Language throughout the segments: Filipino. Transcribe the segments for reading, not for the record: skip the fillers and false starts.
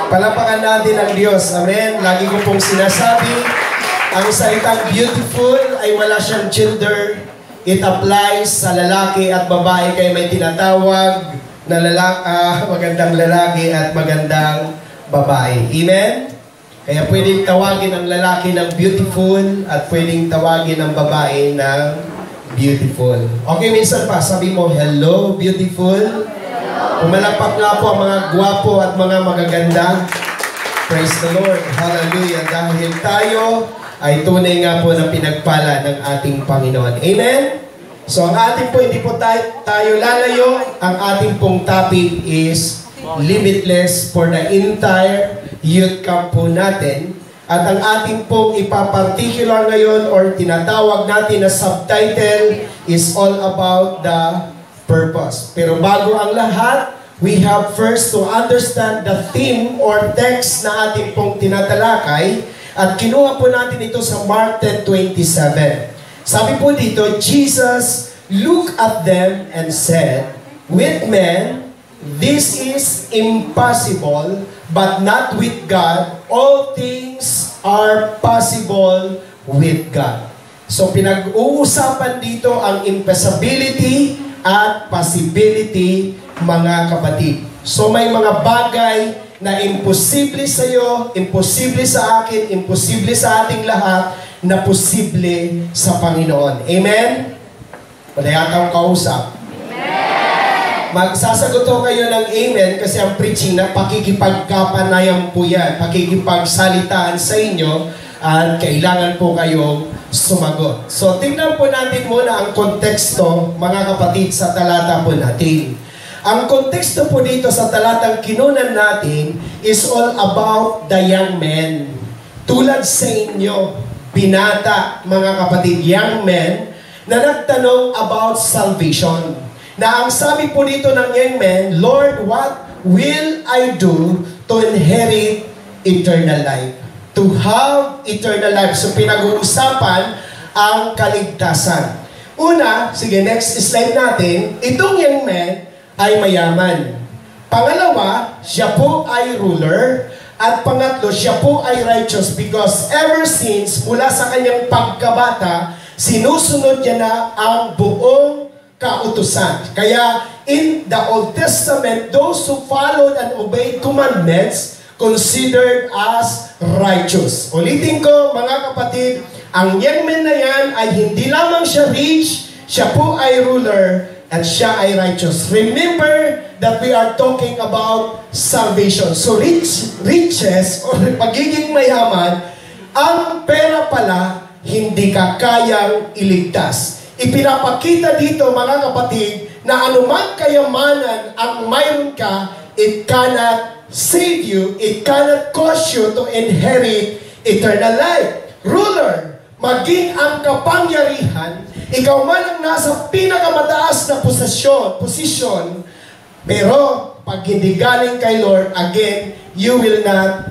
Palapakan natin ang Diyos. Amen. Lagi ko pong sinasabi, ang salitang beautiful ay wala siyang gender. It applies sa lalaki at babae, kaya may tinatawag na magandang lalaki at magandang babae. Amen? Kaya pwedeng tawagin ang lalaki ng beautiful at pwedeng tawagin ang babae ng beautiful. Okay, minsan pa, sabi mo, hello, beautiful. Pumalakpak nga po ang mga gwapo at mga magaganda. Praise the Lord. Hallelujah. Dahil tayo ay tunay nga po na pinagpala ng ating Panginoon. Amen? So, ang ating po, hindi po tayo lalayo. Ang ating pong topic is limitless for the entire youth camp po natin. At ang ating pong ipaparticular ngayon or tinatawag natin na subtitle is all about the purpose. Pero bago ang lahat, we have first to understand the theme or text na ating pong tinatalakay. At kinuha po natin ito sa Mark 10:27. Sabi po dito, Jesus looked at them and said, with men, this is impossible, but not with God. All things are possible with God. So pinag-uusapan dito ang impossibility at possibility, mga kapatid. So may mga bagay na imposible sa iyo, imposible sa akin, imposible sa ating lahat, na posible sa Panginoon. Amen? Wala yata akong kausap. Amen! Magsasagot ko kayo ng amen kasi ang preaching na pakikipagkapanayan po yan, pakikipagsalitaan sa inyo at kailangan po kayong sumagot. So, tingnan po natin muna ang konteksto, mga kapatid, sa talata po natin. Ang konteksto po dito sa talatang kinunan natin is all about the young men. Tulad sa inyo, binata, mga kapatid, young men, na nagtanong about salvation. Na ang sabi po dito ng young men, Lord, what will I do to inherit eternal life? To have eternal life. So pinag-uusapan ang kaligtasan. Una, sige, next slide natin, itong young men ay mayaman. Pangalawa, siya po ay ruler. At pangatlo, siya po ay righteous because ever since, mula sa kanyang pagkabata, sinusunod niya na ang buong kautusan. Kaya, in the Old Testament, those who followed and obeyed commandments considered as righteous. Ulitin ko, mga kapatid, ang young man na yan ay hindi lamang siya rich, siya po ay ruler, at siya ay righteous. Remember that we are talking about salvation. So riches or pagiging mayaman, ang pera pala hindi ka kayang iligtas. Ipinapakita dito, mga kapatid, na anumang kayamanan ang mayroon ka, it cannot save you, it cannot cause you to inherit eternal life. Ruler, maging ang kapangyarihan, ikaw man ang nasa pinakamataas na posisyon, pero pag hindi galing kay Lord, again, you will not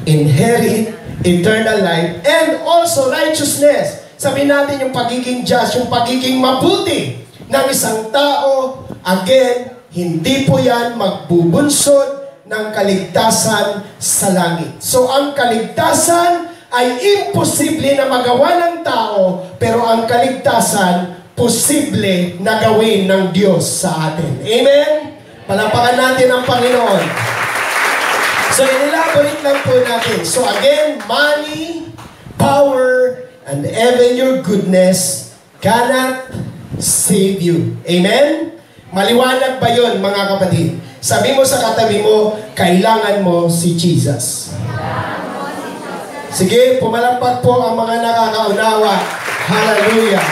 inherit eternal life and also righteousness. Sabihin natin yung pagiging just, yung pagiging mabuti ng isang tao, again, hindi po yan magbubunsod ng kaligtasan sa langit. So ang kaligtasan ay imposible na magawa ng tao, pero ang kaligtasan, posible na gawin ng Diyos sa atin. Amen? Palapakan natin ang Panginoon. So, inilaborate lang po natin. So, again, money, power, and even your goodness cannot save you. Amen? Maliwanag ba yun, mga kapatid? Sabi mo sa katabi mo, kailangan mo si Jesus. Sige, pumalakpak po ang mga nakakaunawa. Hallelujah.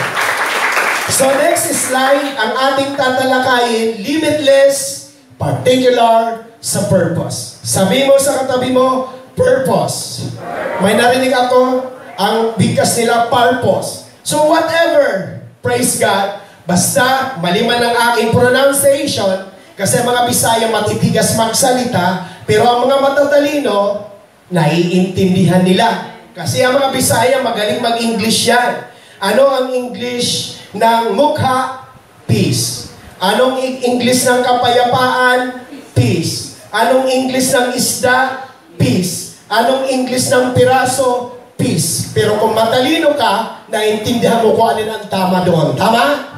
So next slide, ang ating tatalakayin, limitless, particular, sa purpose. Sabi mo sa katabi mo, purpose. May narinig ako, ang bigkas nila, purpose. So whatever, praise God, basta maliman ang aking pronunciation, kasi mga Bisaya matitigas magsalita, pero ang mga matatalino, naiintindihan nila. Kasi ang mga Bisaya magaling mag-English yan. Ano ang English ng mukha? Peace. Anong English ng kapayapaan? Peace. Anong English ng isda? Peace. Anong English ng piraso? Peace. Pero kung matalino ka, naintindihan mo kung alin ang tama doon. Tama?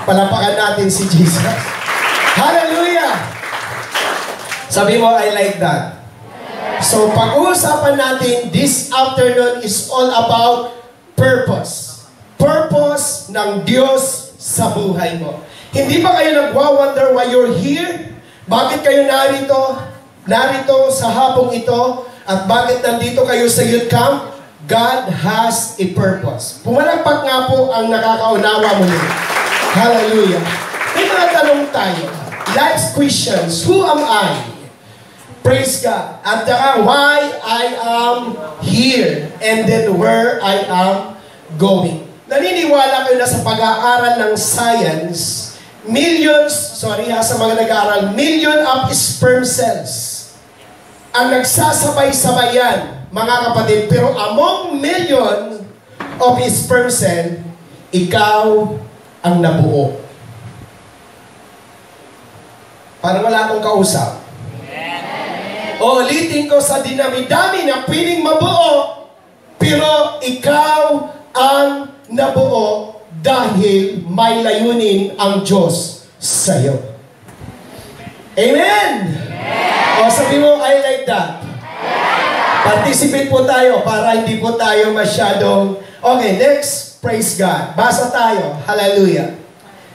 Palapakan natin si Jesus. Hallelujah! Sabi mo, I like that. So, pag-uusapan natin this afternoon is all about purpose. Purpose ng Diyos sa buhay mo. Hindi ba kayo nagwa-wonder why you're here? Bakit kayo narito sa hapong ito? At bakit nandito kayo sa youth camp? God has a purpose. Pumalagpak nga po ang nakakaunawa mo nyo. Hallelujah. May mga tanong tayo. Life's questions. Who am I? Praise God. At saka, why I am here. And then where I am going. Naniniwala kayo na sa pag-aaral ng science, sa mga nag-aaral, million of sperm cells ang nagsasabay-sabayan, mga kapatid. Pero among million of sperm cell, ikaw ang nabuo. Parang wala akong kausap. O, ulitin ko sa dinami-dami na pwedeng mabuo, pero ikaw ang nabuo dahil may layunin ang Diyos sa iyo. Amen! O, sabi mo, I like that. Participate po tayo para hindi po tayo masyadong... Okay, next, praise God. Basa tayo. Hallelujah.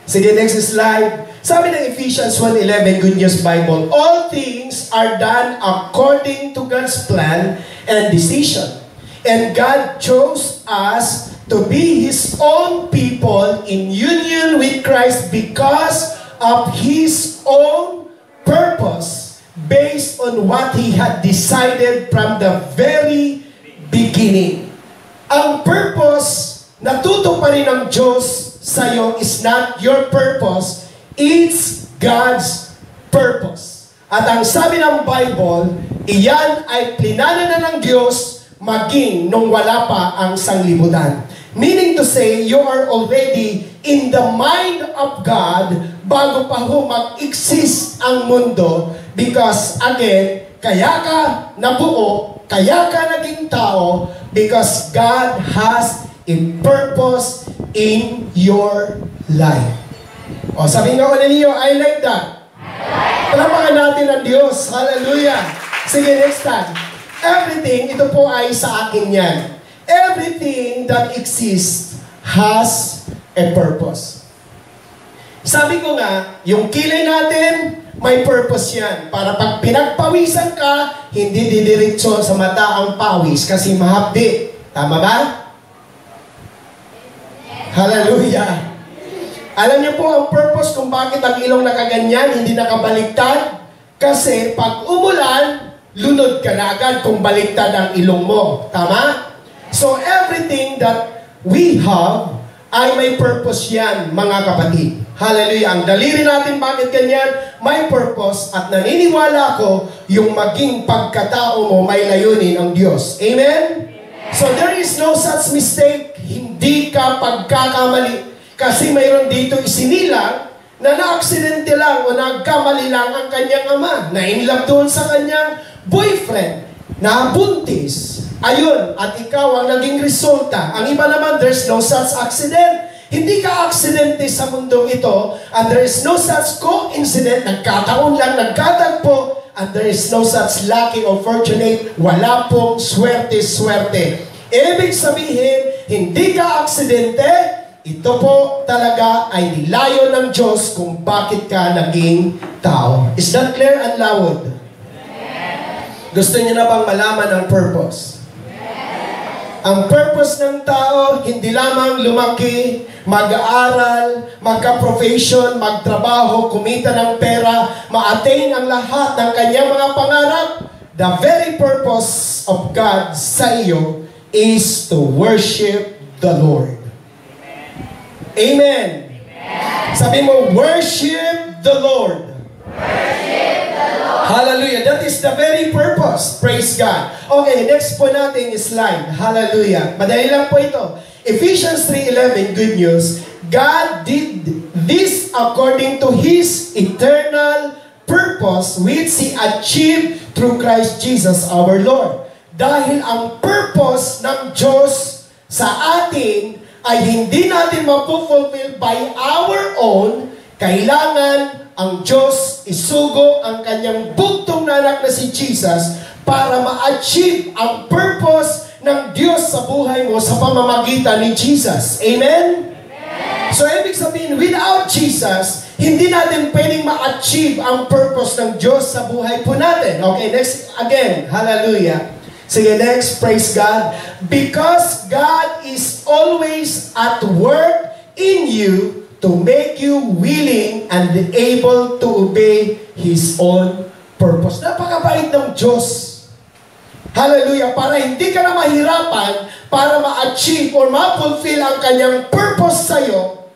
Sige, next slide. Sabi ng Ephesians 1:11, Good News Bible, all things are done according to God's plan and decision. And God chose us to be His own people in union with Christ because of His own purpose, based on what He had decided from the very beginning. Ang purpose na tutuparin ng Diyos sa iyo is not your purpose, it's God's purpose. At ang sabi ng Bible, iyan ay plinano na ng Diyos maging nung wala pa ang sanglibutan. Meaning to say, you are already in the mind of God bago pa ho mag-exist ang mundo because again, kaya ka nabuo, kaya ka naging tao because God has a purpose in your life. O, sabi nga ko na niyo, I like that. Palapakan natin ang Diyos. Hallelujah. Sige, next time. Everything, ito po ay sa akin yan. Everything that exists has a purpose. Sabi ko nga, yung kilay natin, may purpose yan. Para pag pinagpawisan ka, hindi didiretso sa mata ang pawis kasi mahapdi. Tama ba? Hallelujah. Alam niyo po ang purpose kung bakit ang ilong nakaganyan, hindi nakabaliktad? Kasi pag umulan, lunod ka na agad kung baliktad ang ilong mo. Tama? So everything that we have ay may purpose yan, mga kapatid. Hallelujah. Ang daliri natin bakit ganyan? May purpose at naniniwala ko yung maging pagkatao mo may layunin ang Diyos. Amen? So there is no such mistake. Hindi ka pagkakamali. Kasi mayroon dito isinilang na na-aksidente lang o nagkamali lang ang kanyang ama. Na-inlove doon sa kanyang boyfriend. Nabuntis. Ayun, at ikaw ang naging resulta. Ang iba naman, there's no such accident. Hindi ka aksidente sa mundong ito and there is no such coincidence. Nagkataon lang, nagkatagpo and there is no such lucky or fortunate. Wala pong swerte-swerte. Ibig sabihin, hindi ka aksidente. Ito po talaga ay nilayo ng Diyos kung bakit ka naging tao. Is that clear and loud? Gusto niyo na bang malaman ang purpose? Ang purpose ng tao, hindi lamang lumaki, mag-aaral, magka-profession, magtrabaho, kumita ng pera, ma-attain ang lahat ng kanyang mga pangarap. The very purpose of God sa iyo is to worship the Lord. Amen. Sabi mo, worship the Lord. Worship the Lord. Hallelujah. That is the very purpose. Praise God. Okay, next po natin is slide. Hallelujah. Madali lang po ito. Ephesians 3:11, good news. God did this according to His eternal purpose which He achieved through Christ Jesus our Lord. Dahil ang purpose ng Diyos sa atin ay hindi natin mapufulfill by our own, kailangan ang Diyos isugo ang kanyang bugtong na anak na si Jesus para ma-achieve ang purpose ng Diyos sa buhay mo sa pamamagitan ni Jesus. Amen? So, ibig sabihin, without Jesus, hindi natin pwedeng ma-achieve ang purpose ng Diyos sa buhay po natin. Okay, next again. Hallelujah. Sige, next. Praise God. Because God is always at work in you to make you willing and able to obey His own purpose. Napakabait ng Diyos. Hallelujah. Para hindi ka na mahirapan para ma-achieve or ma-fulfill ang kanyang purpose sa'yo,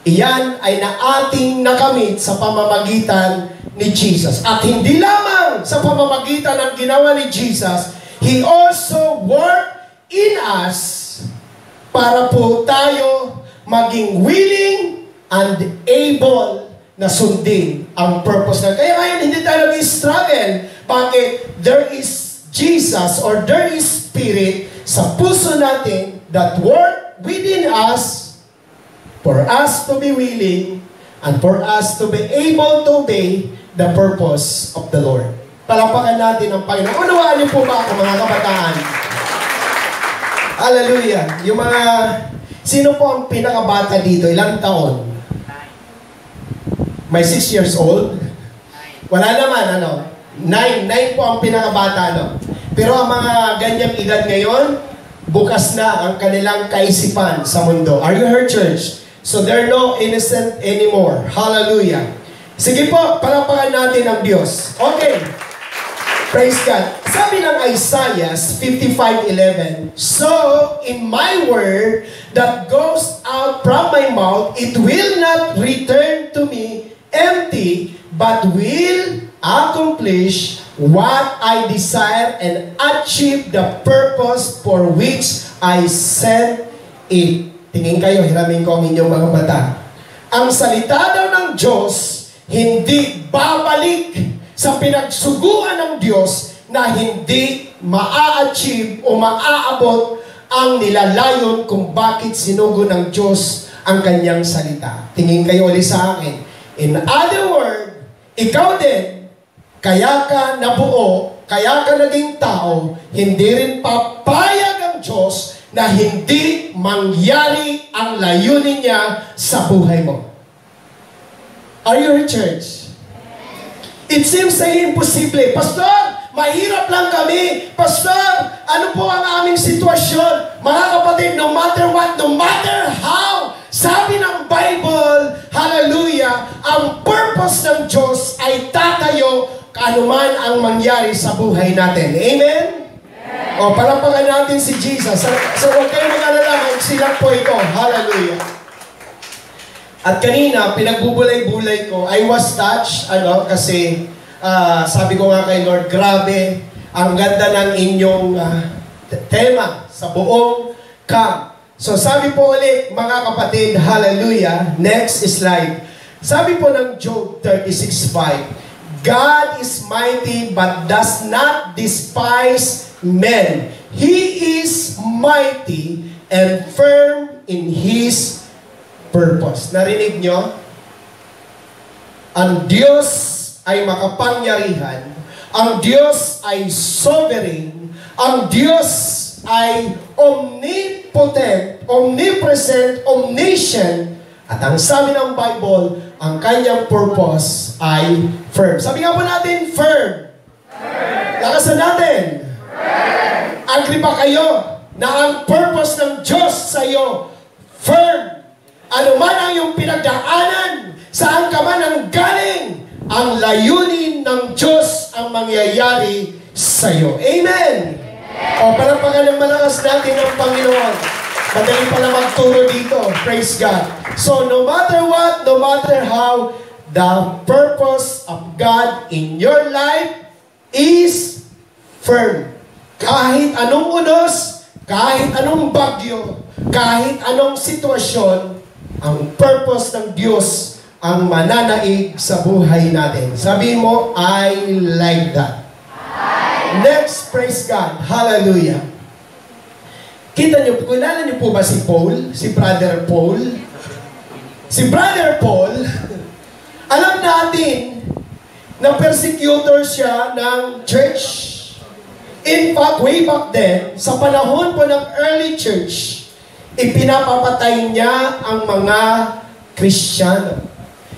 iyan ay naating nakamit sa pamamagitan ni Jesus. At hindi lamang sa pamamagitan ng ginawa ni Jesus, He also worked in us para po tayo maging willing and able na sundin ang purpose na. Kaya ngayon hindi tayo nag-struggle. Bakit? There is Jesus or there is Spirit sa puso natin that work within us for us to be willing and for us to be able to obey the purpose of the Lord. Palakpakan natin ang Panginoon. Unawaan niyo po ba ako, mga kabataan? Hallelujah. Yung mga, sino po ang pinakabata dito? Ilang taon? May 6 years old? Wala naman, ano? 9 po ang pinakabata, ano? Pero ang mga ganyang edad ngayon, bukas na ang kanilang kaisipan sa mundo. Are you heard, church? So they're no innocent anymore. Hallelujah. Sige po, palakpakan natin ang Diyos. Okay. Praise God. Sabi ng Isaiah 55:11, So, in my word that goes out from my mouth, it will not return to me empty, but will accomplish what I desire and achieve the purpose for which I sent it. Tingin kayo, hiramin ko ang inyong mga mata. Ang salita daw ng Diyos, hindi babalik sa pinagsuguan ng Diyos na hindi maa-achieve o maa-abot ang nilalayon kung bakit sinugo ng Diyos ang kanyang salita. Tingin kayo ulit sa akin. In other words, ikaw din, kaya ka nabuo, kaya ka naging tao, hindi rin papayag ang Diyos na hindi mangyari ang layunin niya sa buhay mo. Are you in church? It seems say imposible. Pastor, mahirap lang kami. Pastor, ano po ang aming sitwasyon? Mga kapatid, no matter what, no matter how, sabi ng Bible, hallelujah, ang purpose ng Diyos ay tatayo kaanuman ang mangyari sa buhay natin. Amen? O, palakpakan natin si Jesus. So, huwag kayo mag-alala, magsilak po ito. Hallelujah. At kanina, pinagbubulay-bulay ko, I was touched, kasi sabi ko nga kay Lord, grabe, ang ganda ng inyong tema sa buong camp. So sabi po ulit, mga kapatid, hallelujah, next slide. Sabi po ng Job 36:5, God is mighty but does not despise men. He is mighty and firm in His purpose. Narinig nyo? Ang Diyos ay makapangyarihan. Ang Diyos ay sovereign. Ang Diyos ay omnipotent, omnipresent, omniscient. At ang sabi ng Bible, ang kanyang purpose ay firm. Sabi nga po natin, firm. Lakasan natin. Agree ba kayo na ang purpose ng Diyos sa iyo, firm? Ano man ang iyong pinagdaanan, saan ka man ang galing, ang layunin ng Diyos ang mangyayari sa iyo. Amen! O, palakpakan ng malakas natin ang Panginoon. Madali pala magturo dito. Praise God. So, no matter what, no matter how, the purpose of God in your life is firm. Kahit anong unos, kahit anong bagyo, kahit anong sitwasyon, ang purpose ng Diyos ang mananaig sa buhay natin. Sabi mo, I like that. Next, praise God. Hallelujah. Kita niyo, kilala niyo po ba si Paul? Si Brother Paul? Si Brother Paul, alam natin na persecutor siya ng church. In fact, way back then, sa panahon po ng early church, ipinapapatay niya ang mga Kristiyano.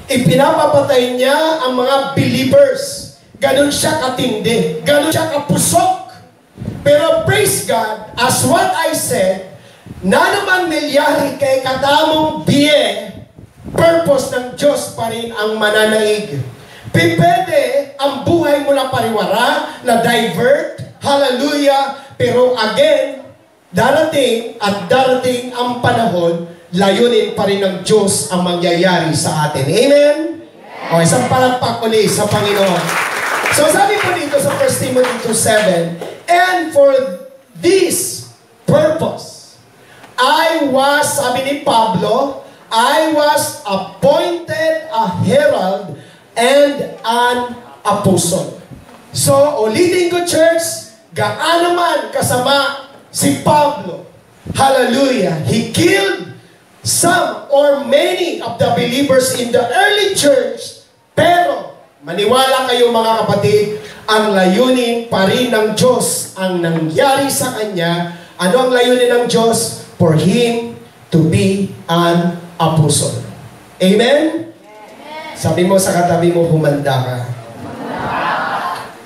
Ipinapapatay niya ang mga believers. Ganon siya katindi. Ganon siya kapusok. Pero praise God, as what I said, na naman milyari kay katamong biye, purpose ng Diyos pa rin ang mananaig. Pipede ang buhay mo na pariwara, na divert, hallelujah, pero again, darating ang panahon, layunin pa rin ng Diyos ang mangyayari sa atin. Amen? O, isang palakpak ulit sa Panginoon. So, sabi po dito sa 1 Timothy 2:7, and for this purpose, sabi ni Pablo, I was appointed a herald and an apostle. So, ulitin ko, church, gaano man kasama si Pablo. Hallelujah. He killed some or many of the believers in the early church, pero maniwala kayo mga kapatid, ang layunin pa rin ng Diyos ang nangyari sa kanya. Ano ang layunin ng Diyos? For him to be an apostle. Amen? Sabi mo sa katabi mo, humanda ka.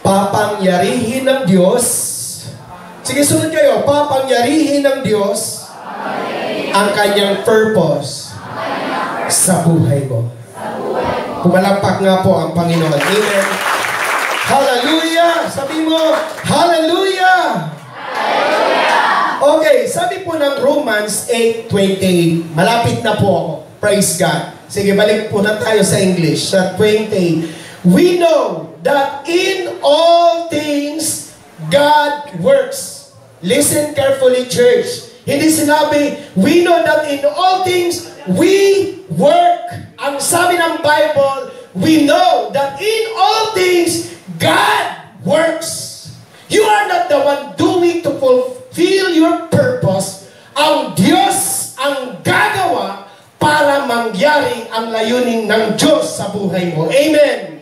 Papangyarihin ng Diyos. Sige, sunod kayo. Papangyarihin ng Diyos ang kanyang purpose sa buhay mo. Pumalakpak nga po ang Panginoon. Amen. Hallelujah! Sabi mo, hallelujah! Okay, sabi po ng Romans 8:28. Malapit na po ako. Praise God. Sige, balik po na tayo sa English. Sa 28. We know that in all things, God works. Listen carefully, church. Hindi sinabi, we know that in all things, we work. Ang sabi ng Bible, we know that in all things, God works. You are not the one doing to fulfill your purpose. Ang Diyos ang gagawa para mangyari ang layunin ng Diyos sa buhay mo. Amen.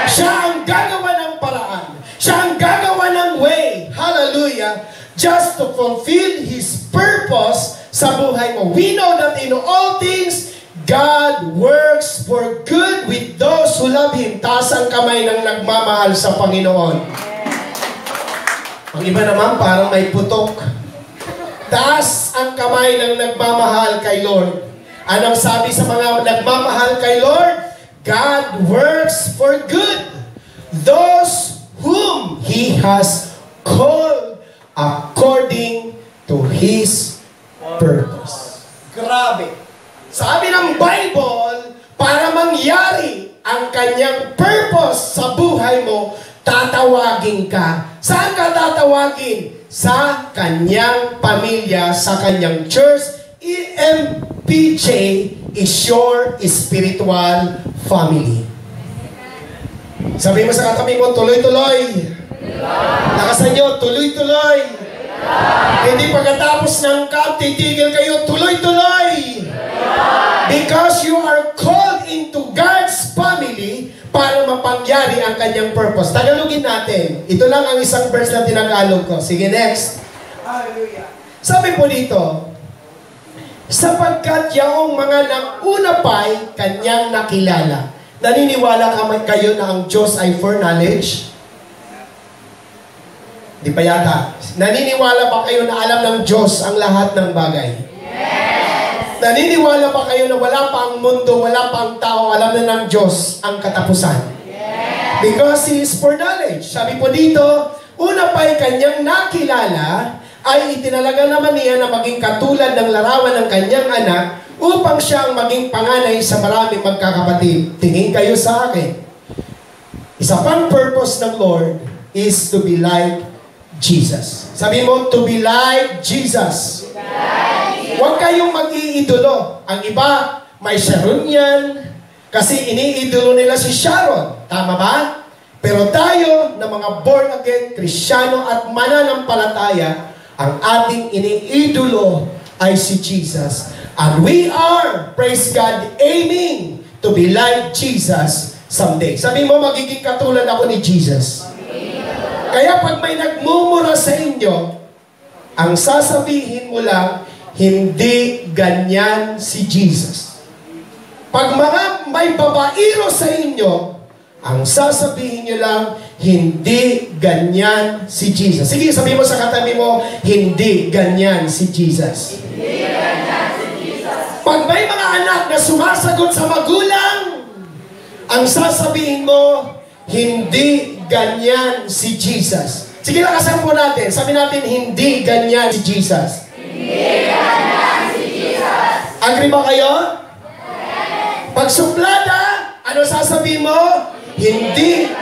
Siya ang gagawa ng paraan. Siya ang gagawa ng way. Hallelujah. Just to fulfill His purpose sa buhay mo. We know that in all things, God works for good with those who love Him. Taas ang kamay ng nagmamahal sa Panginoon. Ang iba naman parang may putok. Taas ang kamay ng nagmamahal kay Lord. Anong sabi sa mga nagmamahal kay Lord? God works for good. Those whom He has called according to His purpose. Grabe. Sabi ng Bible, para mangyari ang kanyang purpose sa buhay mo, tatawagin ka. Saan ka tatawagin? Sa kanyang pamilya, sa kanyang church. EMPJ is your spiritual family. Sabi mo sa katabi mo, tuloy-tuloy. Nakasan nyo, tuloy-tuloy. Hindi pagkatapos ng camp, titigil kayo, tuloy-tuloy. Because you are called into God's family para mapangyari ang kanyang purpose. Tagalogin natin. Ito lang ang isang verse na tinagalog ko. Sige, next. Hallelujah. Sabi po dito, sapagkat yaong mga nang-una pa'y kanyang nakilala. Naniniwala kayo na ang Diyos ay foreknowledge? Di pa yata. Naniniwala ba kayo na alam ng Diyos ang lahat ng bagay? Yes! Naniniwala ba kayo na wala pa ang mundo, wala pa ang tao, alam na ng Diyos ang katapusan? Yes! Because He is foreknowledge. Sabi po dito, una pa'y kanyang nakilala, ay itinalaga naman niya na maging katulad ng larawan ng kanyang anak upang siya ang maging panganay sa maraming magkakapatid. Tingin kayo sa akin. Isa pang purpose ng Lord is to be like Jesus. Sabi mo, to be like Jesus. Huwag kayong mag-iidolo. Ang iba, may Sharon yan, Kasi iniidolo nila si Sharon. Tama ba? Pero tayo na mga born again, Kristiyano at mananampalataya, ang ating iniidolo ay si Jesus. And we are, praise God, aiming to be like Jesus someday. Sabi mo, magiging katulad ako ni Jesus. Kaya pag may nagmumura sa inyo, ang sasabihin mo lang, hindi ganyan si Jesus. Pag may babairo sa inyo, ang sasabihin nyo lang, hindi ganyan si Jesus. Sige, sabihin mo sa katabi mo, hindi ganyan si Jesus. Hindi ganyan si Jesus. Pag may mga anak na sumasagot sa magulang, ang sasabihin mo, hindi ganyan si Jesus. Sige, lakasan po natin. Sabi natin, hindi ganyan si Jesus. Hindi ganyan si Jesus. Agree ba kayo? Pag suplada, ano sasabihin mo? Hindi.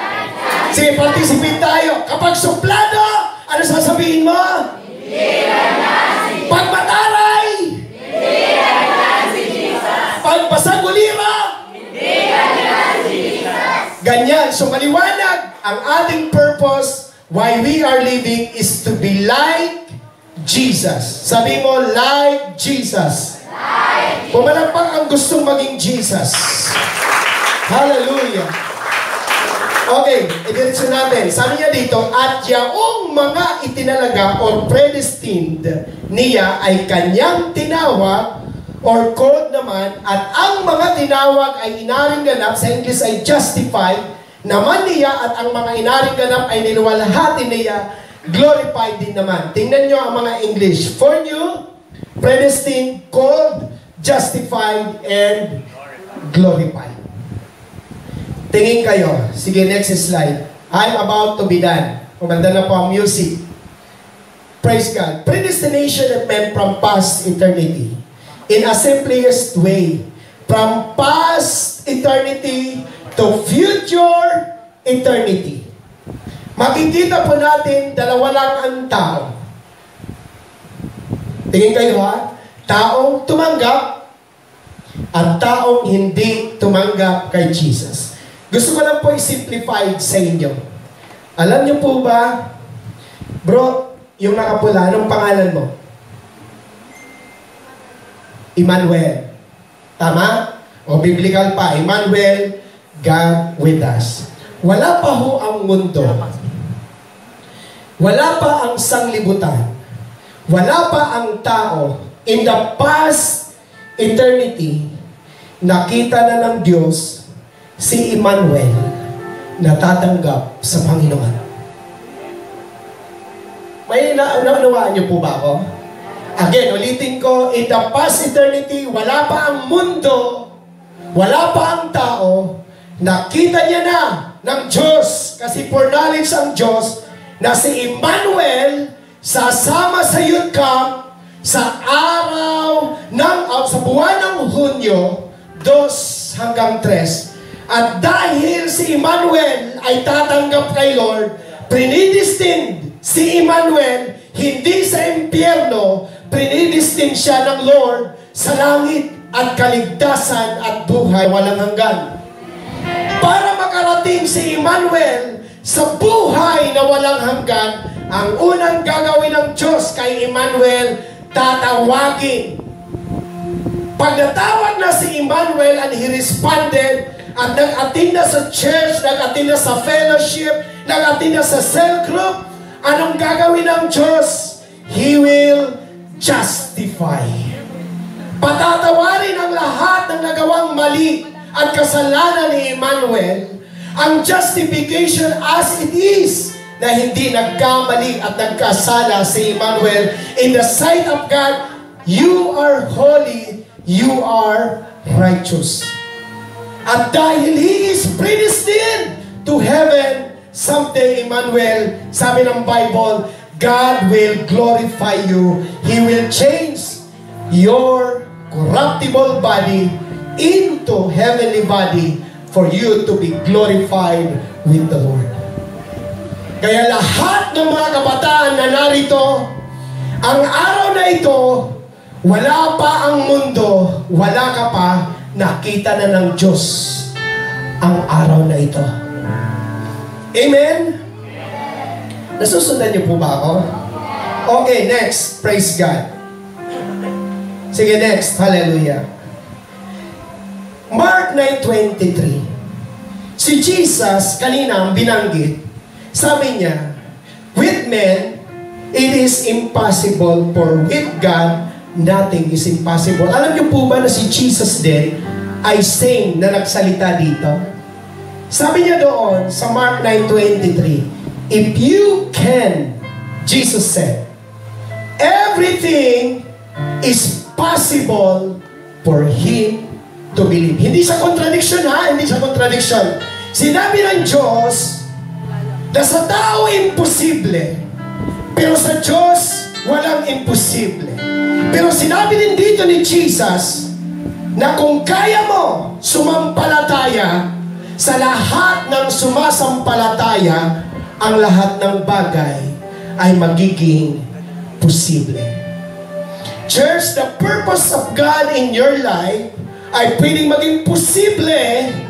Sige, participate tayo. Kapag suplado, ano sasabihin mo? Hindi ganyan si Jesus. Pag mataray, hindi ganyan si Jesus. Pag basagulira, hindi ganyan si Jesus. Ganyan. So, maliwanag, ang ating purpose, why we are living, is to be like Jesus. Sabi mo, like Jesus. Like Jesus. Pumalagpag ang gustong maging Jesus. Hallelujah. Okay, idiretso natin. Sabi niya dito, at yaong mga itinalaga or predestined niya ay kanyang tinawag or called naman, at ang mga tinawag ay inaring ganap, sa English ay justified naman niya, at ang mga inaring ganap ay niluwalhati niya, glorified din naman. Tingnan nyo ang mga English. Foreknew, predestined, called, justified, and glorified. Tingin kayo. Sige, next slide. I'm about to be done. Kumanda na po ang music. Praise God. Predestination that meant from past eternity. In a simplest way. From past eternity to future eternity. Makikita po natin, dalawa lang ang tao. Tingin kayo ha. Taong tumanggap at taong hindi tumanggap kay Jesus. Gusto ko lang po i-simplify sa inyo. Alam niyo po ba, bro, yung nakapula, anong pangalan mo? Emmanuel. Tama? O biblical pa, Emmanuel, God with us. Wala pa ho ang mundo. Wala pa ang sanglibutan. Wala pa ang tao. In the past eternity, nakita na ng Diyos si Emmanuel na tatanggap sa Panginoon. May naunawaan niyo po ba ako? Again, ulitin ko, in the past eternity, wala pa ang mundo, wala pa ang tao, nakita niya na ng Diyos, kasi foreknowledge ang Diyos, na si Emmanuel sasama sa youth camp sa araw ng, sa buwan ng Hunyo, 2 hanggang 3. At dahil si Emmanuel ay tatanggap kay Lord, predestined si Emmanuel hindi sa impyerno, predestined siya ng Lord sa langit at kaligtasan at buhay walang hanggan. Para makarating si Emmanuel sa buhay na walang hanggan, ang unang gagawin ng Diyos kay Emmanuel, tatawagin. Pag natawag na si Emmanuel and he responded, at nag-attend na sa church, nag-attend na sa fellowship, nag-attend na sa cell group, anong gagawin ng Diyos? He will justify. Patatawarin ang lahat ng nagawang mali at kasalanan ni Emmanuel, ang justification as it is, na hindi nagkamali at nagkasala si Emmanuel in the sight of God. You are holy, you are righteous. At dahil He is predestined to heaven, someday, Emmanuel, sabi ng Bible, God will glorify you. He will change your corruptible body into heavenly body for you to be glorified with the Lord. Kaya lahat ng mga kabataan na narito, ang araw na ito, wala pa ang mundo, wala ka pa, nakita na ng Diyos ang araw na ito. Amen? Nasusundan niyo po ba ako? Okay, next. Praise God. Sige, next. Hallelujah. Mark 9:23. Si Jesus, kanina ang binanggit, sabi niya, with men, it is impossible, for with God, nothing is impossible. Alam niyo po ba na si Jesus din ay same na nagsalita dito? Sabi niya doon sa Mark 9:23, if you can, Jesus said, everything is possible for him to believe. Hindi sa contradiction ha, hindi sa contradiction. Sinabi ng Diyos na sa tao imposible, pero sa Diyos walang imposible. Pero sinabi din dito ni Jesus na kung kaya mo sumampalataya, sa lahat ng sumasampalataya, ang lahat ng bagay ay magiging posible. Church, the purpose of God in your life ay pwedeng maging posible.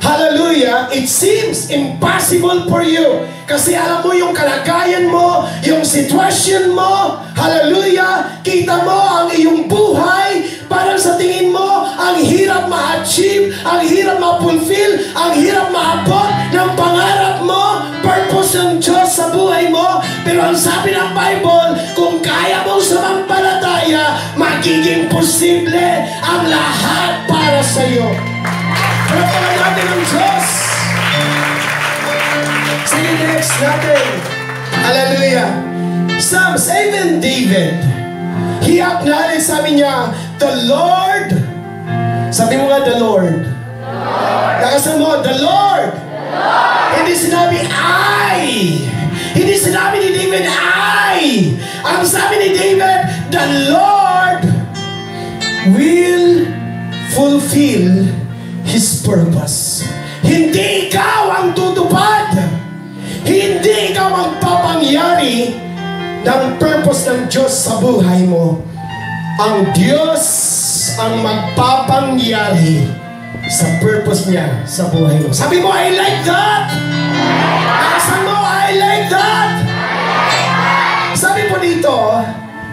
Hallelujah! It seems impossible for you. Kasi alam mo yung kalagayan mo, yung sitwasyon mo, hallelujah, kita mo ang iyong buhay, parang sa tingin mo, ang hirap ma-achieve, ang hirap ma-fulfill, ang hirap maabot ng pangarap mo, purpose ng Diyos sa buhay mo. Pero ang sabi ng Bible, kung kaya mong sumampalataya, magiging posible ang lahat para sa iyo. Palapakan natin ang Diyos. Sige, next natin. Hallelujah. Psalms, even David, he acknowledged, sabi niya, the Lord. Sabi mo nga, the Lord. Lakasan mo, the Lord. Hindi sinabi, I. Hindi sinabi ni David, I. Ang sabi ni David, the Lord will fulfill His purpose. Hindi ikaw ang tutupad. Hindi ikaw ang papangyari ng purpose ng Diyos sa buhay mo. Ang Diyos ang magpapangyari sa purpose niya sa buhay mo. Sabi mo, I like that! Asan mo, I like that! Sabi po dito,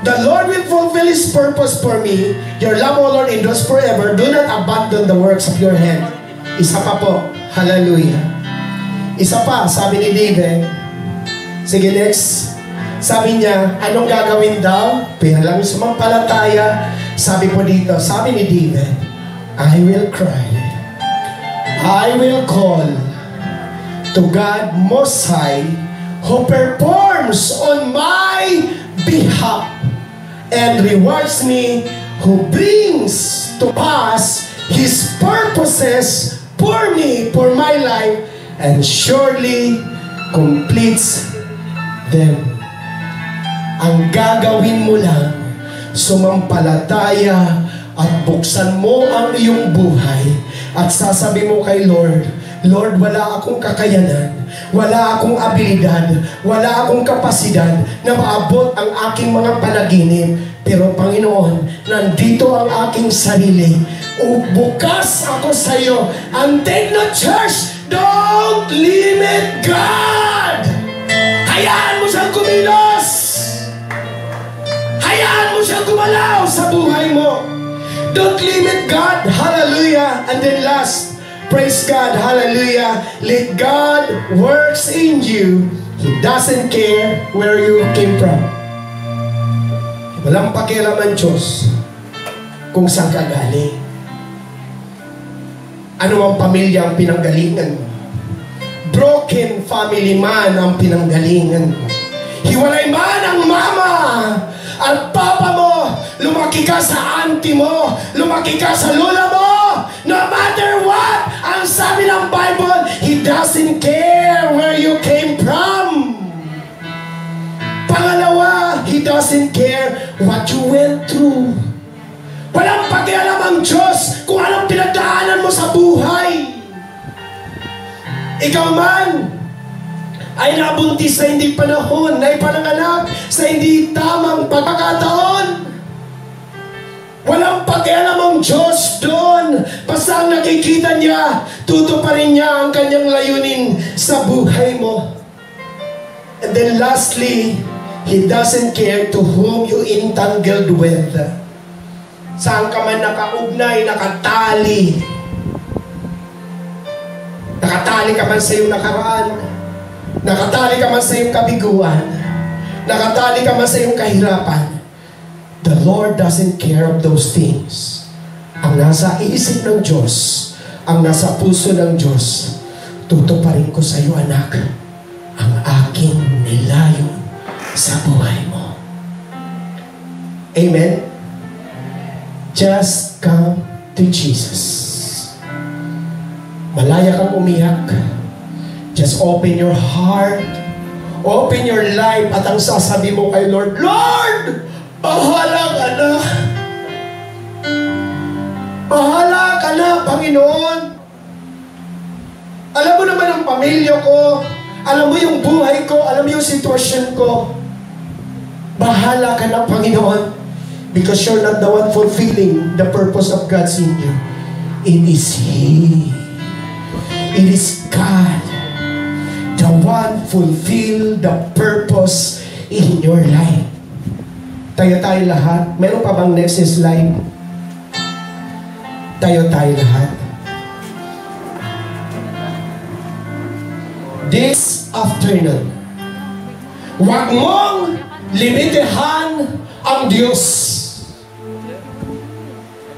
the Lord will fulfill His purpose for me. Your love, O Lord, endures forever. Do not abandon the works of your hand. Isa pa po. Hallelujah. Isa pa, sabi ni David. Sige, next. Sabi niya, anong gagawin daw? Pero lang sumampalataya. Sabi po dito, sabi ni David, I will cry. I will call to God Most High, who performs on my behalf and rewards me, who brings to pass His purposes for me, for my life, and surely completes them. Ang gagawin mo lang, sumampalataya at buksan mo ang iyong buhay at sasabi mo kay Lord, Lord, wala akong kakayanan, wala akong abilidad, wala akong kapasidad na maabot ang aking mga panaginip. Pero Panginoon, nandito ang aking sarili. O bukas ako sa iyo. And take no church, don't limit God. Hayaan mo siyang kumilos. Hayaan mo siyang gumalaw sa buhay mo. Don't limit God. Hallelujah. And then last, praise God. Hallelujah. Let God works in you. He doesn't care where you came from. Walang pakialam ang Diyos kung saan ka galing. Ano ang pamilya ang pinanggalingan mo? Broken family man ang pinanggalingan mo. Hiwalay man ang mama at papa mo. Lumaki ka sa auntie mo. Lumaki ka sa lola mo. No matter what, ang sabi ng Bible, He doesn't care where you came from. Pangalawa, He doesn't care what you went through. Walang pakialam ang Diyos kung anong pinagdaanan mo sa buhay. Ikaw man ay nabuntis sa hindi panahon, na ipananganak sa hindi tamang pagkakataon. Walang pakialam ang Diyos doon. Basta ang nakikita niya, tutuparin niya ang kanyang layunin sa buhay mo. And then lastly, He doesn't care to whom you entangled with. Saan ka man nakaugnay, nakatali. Nakatali ka man sa iyong nakaraan. Nakatali ka man sa iyong kabiguan. Nakatali ka man sa iyong kahirapan. The Lord doesn't care of those things. Ang nasa isip ng Diyos, ang nasa puso ng Diyos, tutuparin ko sa iyo, anak, ang aking nilayon sa buhay mo. Amen? Just come to Jesus. Malaya kang umiyak. Just open your heart. Open your life at ang sasabi mo kay Lord, Lord, bahala ka na. Bahala ka na, Panginoon. Alam mo naman ang pamilya ko. Alam mo yung buhay ko. Alam mo yung sitwasyon ko. Bahala ka na, Panginoon. Because you're not the one fulfilling the purpose of God's in you. It is He. It is God. The one fulfill the purpose in your life. Tayo lahat. Meron pa bang next slide? Tayo lahat. This afternoon, huwag mong limitahan ang Diyos.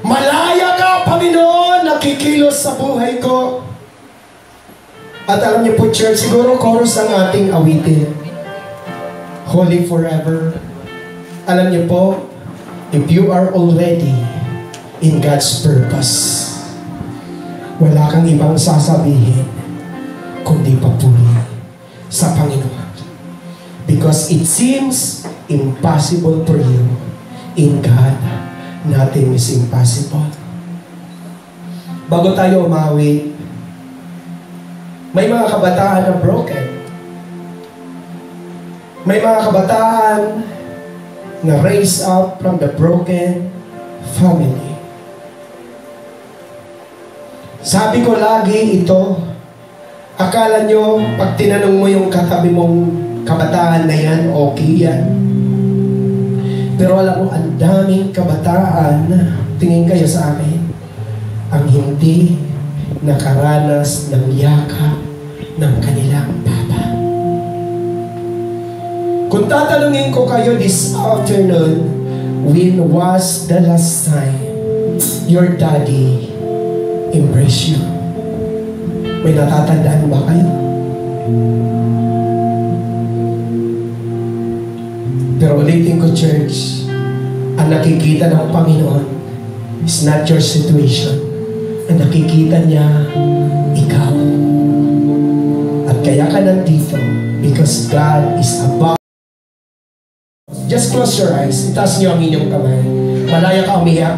Malaya ka, Panginoon, nakikilos sa buhay ko. At alam niyo po, church, siguro chorus ang ating awitin. Holy forever. Alam niyo po, if you are already in God's purpose, wala kang ibang sasabihin kundi papuri sa Panginoon. Because it seems impossible for you. In God, nothing is impossible. Bago tayo umawi, may mga kabataan na broken. May mga kabataan na raised up from the broken family. Sabi ko lagi ito, akala nyo pag tinanong mo yung katabi mong kabataan na yan, okay yan. Pero alam mo, ang daming kabataan, tingin kayo sa akin, ang hindi nakaranas ng yakap ng kanilang papa. Kung tatanungin ko kayo this afternoon, when was the last time your daddy embraced you? May natatandaan ba kayo? Pero ulitin ko, church, ang nakikita ng Panginoon is not your situation. Ang nakikita niya, ikaw. At kaya ka nandito because God is above. Just close your eyes. Itaas niyo ang inyong kamay. Malaya ka umiyak.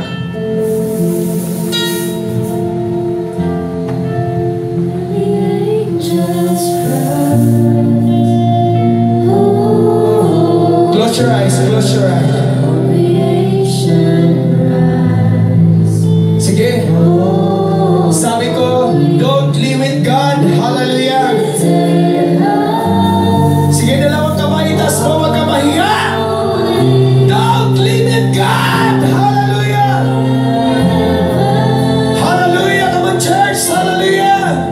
Close your eyes. Close your eyes. Sige. Sabi ko, don't limit God. Hallelujah. Sige, dalawang kamay. Itaas mo, wag ka mahiya. Don't limit God. Hallelujah. Hallelujah. Come on, church. Hallelujah.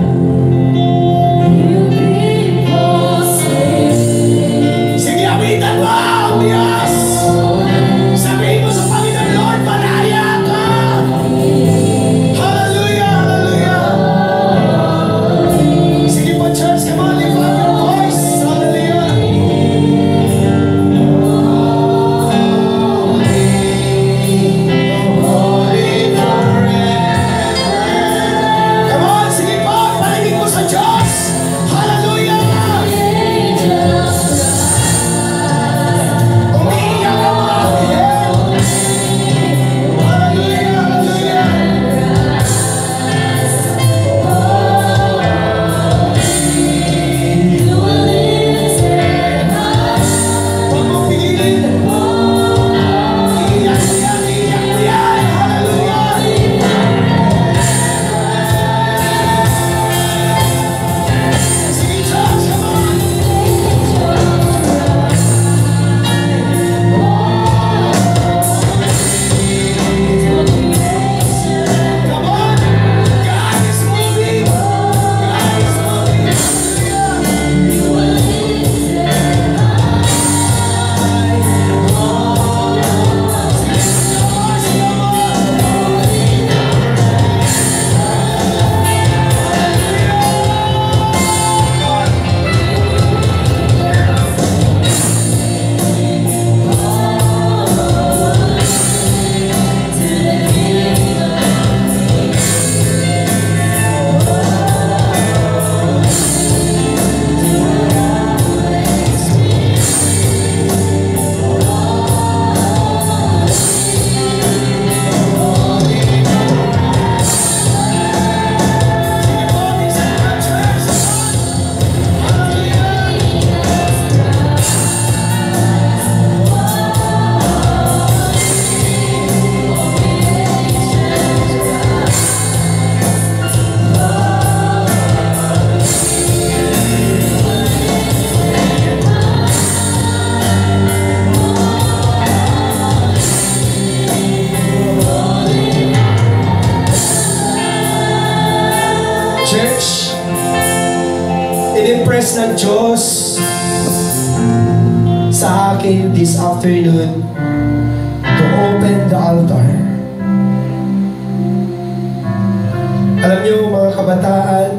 Sige, awitan mo. Yes. nag-request ng Diyos sa akin this afternoon to open the altar. Alam niyo mga kabataan,